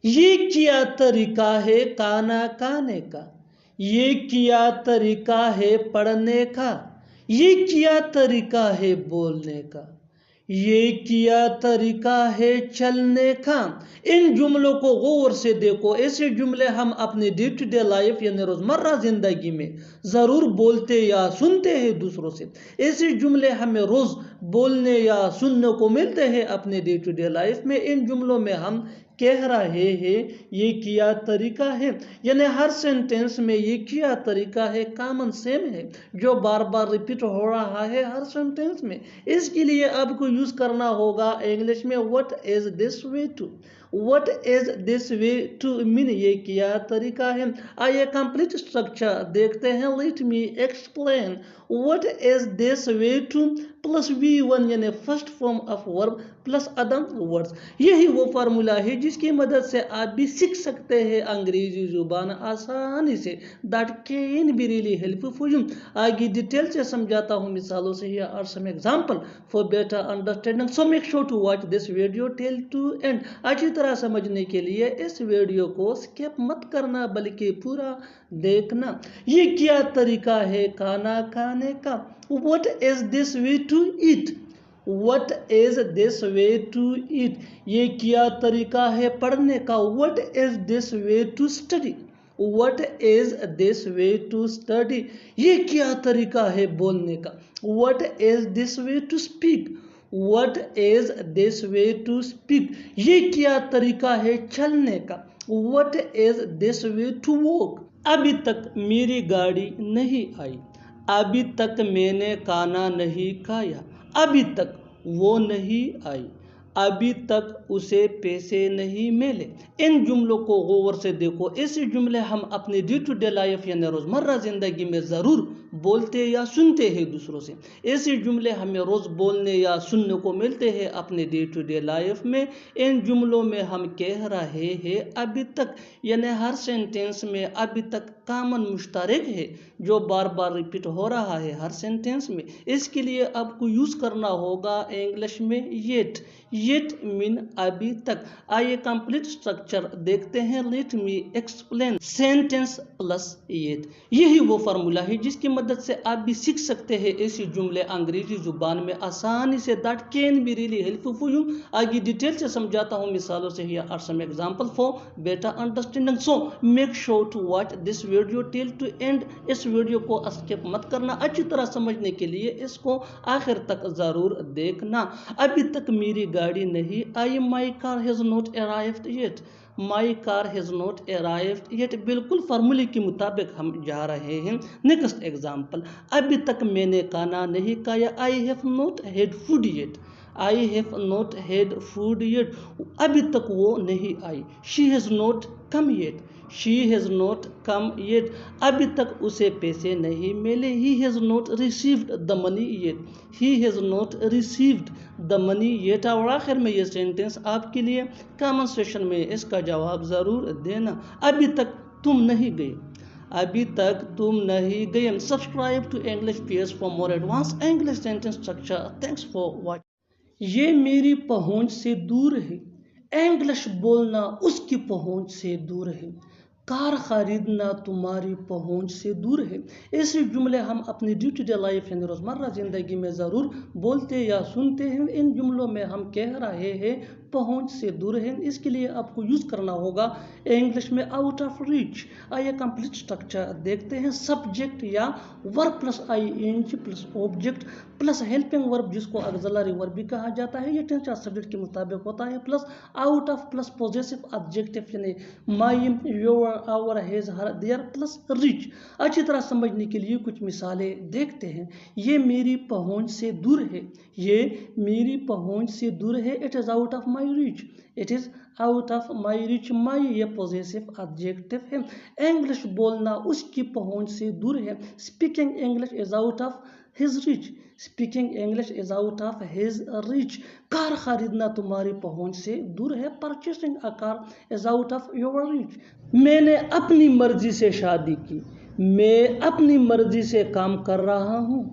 یہ کیا طریقہ ہے کھانا کھانے کا، یہ کیا طریقہ ہے پڑھنے کا، یہ کیا طریقہ ہے بولنے کا، یہ کیا طریقہ ہے چلنے کا۔ ان جملوں کو غور سے دیکھو۔ ایسے جملے ہم اپنے ڈے ٹو ڈے لائف یعنی روزمرہ زندگی میں ضرور بولتے یا سنتے ہیں دوسروں سے۔ ایسے جملے ہمیں روز بولنے یا سننے کو ملتے ہیں اپنے ڈے ٹو ڈے لائف میں۔ ان جملوں میں ہم کہہ رہے ہیں یہ کیا طریقہ ہے، یعنی ہر سینٹینس میں یہ کیا طریقہ ہے کامن سیم ہے جو بار بار ریپیٹ ہو رہا ہے ہر سینٹینس میں۔ اس کے لیے آپ کو یوز کرنا ہوگا انگلش میں what is this way to۔ what is this way to mean یہ کیا طریقہ ہے۔ آئیے کمپلیٹ اسٹرکچر دیکھتے ہیں۔ let me explain what is this way to plus V1 یعنی first form of verb plus ادم ورڈز۔ یہی وہ فارمولا ہے جس کی مدد سے آپ بھی سیکھ سکتے ہیں انگریزی زبان آسانی سے۔ that can be really helpful for you۔ آگے ڈیٹیل سے سمجھاتا ہوں مثالوں سے۔ here are some example for better understanding so make sure to watch this video till to end۔ اچھی طرح سمجھنے کے لیے اس ویڈیو کو سکپ مت کرنا بلکہ پورا دیکھنا۔ یہ کیا طریقہ ہے کھانا کھانے کا۔ what is this way to eat۔ what is this way to eat۔ یہ کیا طریقہ ہے پڑھنے کا۔ what is this way to study۔ what is this way to study۔ یہ کیا طریقہ ہے بولنے کا۔ what is this way to speak۔ what is this way to speak۔ یہ کیا طریقہ ہے چلنے کا۔ what is this way to walk۔ ابھی تک میری گاڑی نہیں آئی۔ ابھی تک میں نے کھانا نہیں کھایا۔ ابھی تک وہ نہیں آئی۔ ابھی تک اسے پیسے نہیں ملے۔ ان جملوں کو غور سے دیکھو۔ ایسے جملے ہم اپنے ڈے ٹو ڈے لائف یعنی روزمرہ زندگی میں ضرور بولتے یا سنتے ہیں دوسروں سے۔ ایسے جملے ہمیں روز بولنے یا سننے کو ملتے ہیں اپنے ڈے ٹو ڈے لائف میں۔ ان جملوں میں ہم کہہ رہے ہیں ابھی تک، یعنی ہر سینٹینس میں ابھی تک کامن مشترک ہے جو بار بار ریپیٹ ہو رہا ہے ہر سینٹینس میں۔ اس کے لیے آپ کو یوز کرنا ہوگا انگلش میں yet۔ yet mean ابھی تک۔ آئیے کمپلیٹ اسٹرکچر دیکھتے ہیں۔ let me explain sentence plus yet۔ یہی وہ فارمولا ہے جس کی مدد سے آپ بھی سیکھ سکتے ہیں ایسی جملے انگریزی زبان میں آسانی سے۔ that can be really helpful for you۔ آگے ڈیٹیل سے سمجھاتا ہوں مثالوں سے۔ here are some example for better understanding so make sure to watch this video till to end۔ اس ویڈیو کو اسکپ مت کرنا۔ اچھی طرح سمجھنے کے لیے اس کو آخر تک ضرور دیکھنا۔ ابھی تک میری گاڑی نہیں آئی۔ my car has not arrived yet۔ my car has not arrived yet۔ بالکل فارمولے کے مطابق ہم جا رہے ہیں۔ Next example. ابھی تک میں نے کھانا نہیں کھایا۔ I have not had food yet۔ I have not had food yet۔ ابھی تک وہ نہیں آئی۔ she has not come yet۔ she has not come yet۔ ابھی تک اسے پیسے نہیں ملے۔ he has not received the money yet۔ he has not received the money yet۔ اور آخر میں یہ سینٹینس آپ کے لیے کامن سیشن میں اس کا جواب ضرور دینا۔ ابھی تک تم نہیں گئے۔ ابھی تک تم نہیں گئے۔ Subscribe to English pairs for more advance English sentence structure. Thanks for watching. یہ میری پہنچ سے دور ہے۔ انگلش بولنا اس کی پہنچ سے دور ہے۔ کار خریدنا تمہاری پہنچ سے دور ہے۔ ایسے جملے ہم اپنی ڈے ٹو ڈے لائف یعنی روزمرہ زندگی میں ضرور بولتے یا سنتے ہیں۔ ان جملوں میں ہم کہہ رہے ہیں پہنچ سے دور ہے۔ اس کے لیے آپ کو یوز کرنا ہوگا انگلش میں آؤٹ آف ریچ۔ آئیے کمپلیٹ اسٹرکچر دیکھتے ہیں۔ سبجیکٹ یا verb plus ing plus object plus helping ورب جس کو آگزیلری ورب بھی کہا جاتا ہے، یہ ٹینس یا سبجیکٹ کے مطابق ہوتا ہے، plus out of plus possessive adjective یعنی my, your, our، his، her، their plus reach. اچھی طرح سمجھنے کے لیے کچھ مثالیں دیکھتے ہیں۔ یہ میری پہنچ سے دور ہے۔ یہ میری پہنچ سے دور ہے۔ it is out of my reach۔ it is out of my reach۔ my یہ پوزیسو ایڈجیکٹو ہے۔ انگلش بولنا اس کی پہنچ سے دور ہے۔ speaking English is out of his reach۔ speaking English is out of his reach۔ کار خریدنا تمہاری پہنچ سے دور ہے۔ purchasing a car is out of your reach۔ میں نے اپنی مرضی سے شادی کی۔ میں اپنی مرضی سے کام کر رہا ہوں۔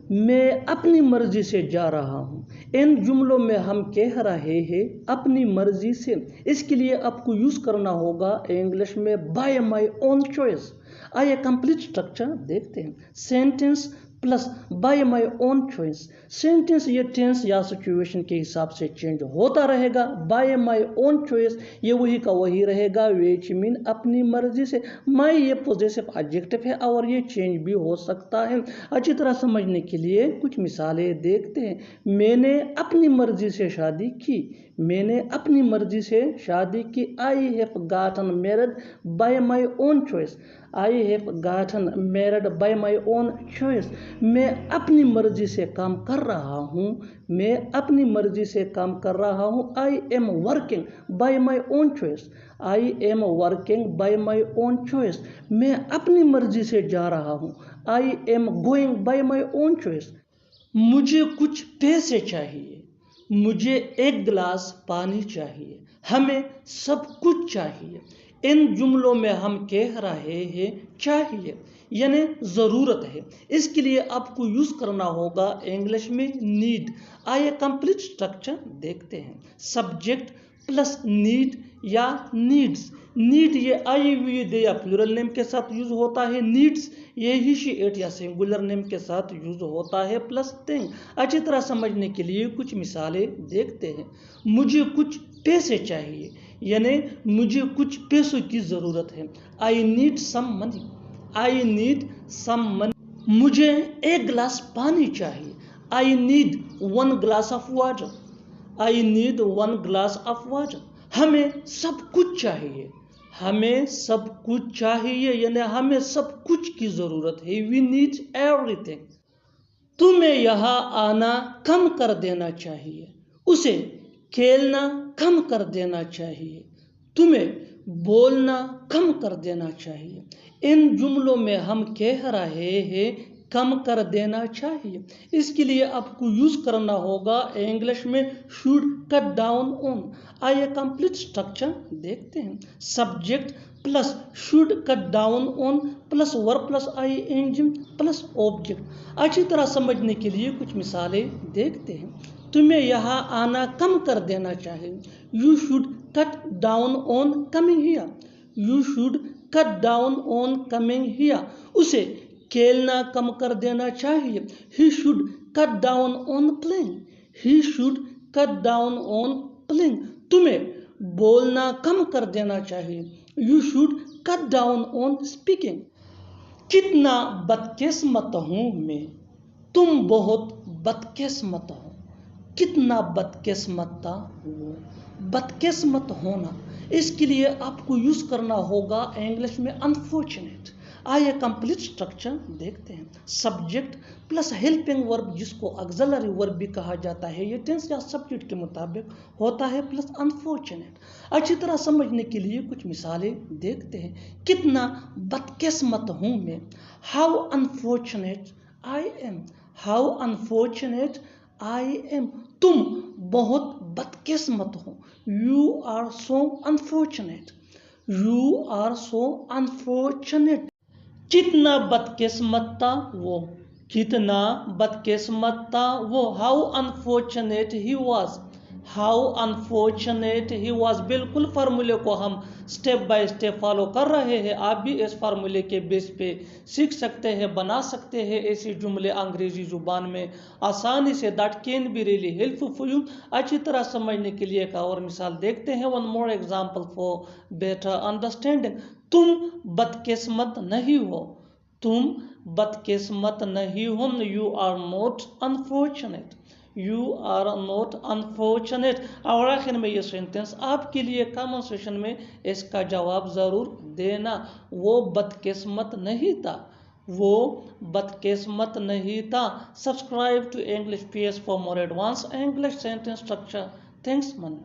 میں اپنی مرضی سے جا رہا ہوں. ان جملوں میں ہم کہہ رہے ہیں اپنی مرضی سے. اس کے لیے آپ کو یوز کرنا ہوگا انگلش میں بائی مائی اون چوائس. آئیے کمپلیٹ اسٹرکچر دیکھتے ہیں. Sentence plus by my own choice. Sentence یہ ٹینس یا سچویشن کے حساب سے چینج ہوتا رہے گا. بائی مائی اون چوائس یہ وہی کا وہی رہے گا ویچ مین اپنی مرضی سے. مائی یہ پوزیسو ایڈجیکٹو ہے اور یہ چینج بھی ہو سکتا ہے. اچھی طرح سمجھنے کے لیے کچھ مثالیں دیکھتے ہیں. میں نے اپنی مرضی سے شادی کی. میں نے اپنی مرضی سے شادی کی. I have gotten married by my own choice. I have gotten married by my own choice. میں اپنی مرضی سے کام کر رہا ہوں. میں اپنی مرضی سے کام کر رہا ہوں. I am working by my own choice. I am working by my own choice. میں اپنی مرضی سے جا رہا ہوں. I am going by my own choice. مجھے کچھ پیسے چاہیے. مجھے ایک گلاس پانی چاہیے. ہمیں سب کچھ چاہیے. ان جملوں میں ہم کہہ رہے ہیں چاہیے یعنی ضرورت ہے. اس کے لیے آپ کو یوز کرنا ہوگا انگلش میں نیڈ. آئیے کمپلیٹ اسٹرکچر دیکھتے ہیں. سبجیکٹ پلس نیڈ یا نیڈس. نیڈ یہ آئی وی دے یا پلورل نیم کے ساتھ یوز ہوتا ہے. نیڈس یہ ہی شی ایٹ یا سنگولر نیم کے ساتھ یوز ہوتا ہے پلس تھنگ. اچھی طرح سمجھنے کے لیے کچھ مثالیں دیکھتے ہیں. مجھے کچھ پیسے چاہیے یعنی مجھے کچھ پیسوں کی ضرورت ہے. I need some money. I need some money. مجھے ایک گلاس پانی چاہیے. I need one glass of water. I need one glass of water. ہمیں سب کچھ چاہیے. ہمیں سب کچھ چاہیے یعنی ہمیں سب کچھ کی ضرورت ہے. We need everything. تمہیں یہاں آنا کم کر دینا چاہیے. اسے کھیلنا کم کر دینا چاہیے. تمہیں بولنا کم کر دینا چاہیے. ان جملوں میں ہم کہہ رہے ہیں کم کر دینا چاہیے. اس کے لیے آپ کو یوز کرنا ہوگا انگلش میں شوڈ کٹ ڈاؤن آن. آئیے کمپلیٹ اسٹرکچر دیکھتے ہیں. Subject plus should cut down on plus verb plus I N G plus object. اچھی طرح سمجھنے کے لیے کچھ مثالیں دیکھتے ہیں. تمہیں یہاں آنا کم کر دینا چاہیے. You should cut down on coming here. You should cut down on coming here. اسے کھیلنا کم کر دینا چاہیے. He should cut down on playing. He should cut down on playing. تمہیں بولنا کم کر دینا چاہیے. You should cut down on speaking. کتنا بدقسمت ہوں میں. تم بہت بدقسمت ہو. کتنا بدقسمت تھا وہ. بدقسمت ہونا. اس کے لیے آپ کو یوز کرنا ہوگا انگلش میں انفارچونیٹ. آئیے کمپلیٹ اسٹرکچر دیکھتے ہیں. سبجیکٹ پلس ہیلپنگ ورب جس کو آگزیلری ورب بھی کہا جاتا ہے. یہ ٹینس یا سبجیکٹ کے مطابق ہوتا ہے پلس انفارچونیٹ. اچھی طرح سمجھنے کے لیے کچھ مثالیں دیکھتے ہیں. کتنا بدقسمت ہوں میں. How unfortunate I am. How unfortunate I am. تم بہت بدقسمت ہو. You are so unfortunate. You are so unfortunate. کتنا بدقسمت تھا وہ. کتنا بدقسمت تھا وہ. How unfortunate he was. How unfortunate he was. بالکل فارمولے کو ہم سٹیپ بائی سٹیپ فالو کر رہے ہیں. آپ بھی اس فارمولے کے بیس پہ سیکھ سکتے ہیں, بنا سکتے ہیں ایسے جملے انگریزی زبان میں آسانی سے. That can be really helpful you. اچھی طرح سمجھنے کے لیے ایک اور مثال دیکھتے ہیں. One more example for better understanding. تم بدقسمت نہیں ہو. تم بدقسمت نہیں ہو. You are not unfortunate. You are not unfortunate. اور آخر میں یہ سینٹینس آپ کے لیے کامنٹ سیشن میں اس کا جواب ضرور دینا. وہ بدقسمت نہیں تھا. وہ بدقسمت نہیں تھا. Subscribe to English PS for more advanced English sentence structure. Thanks man.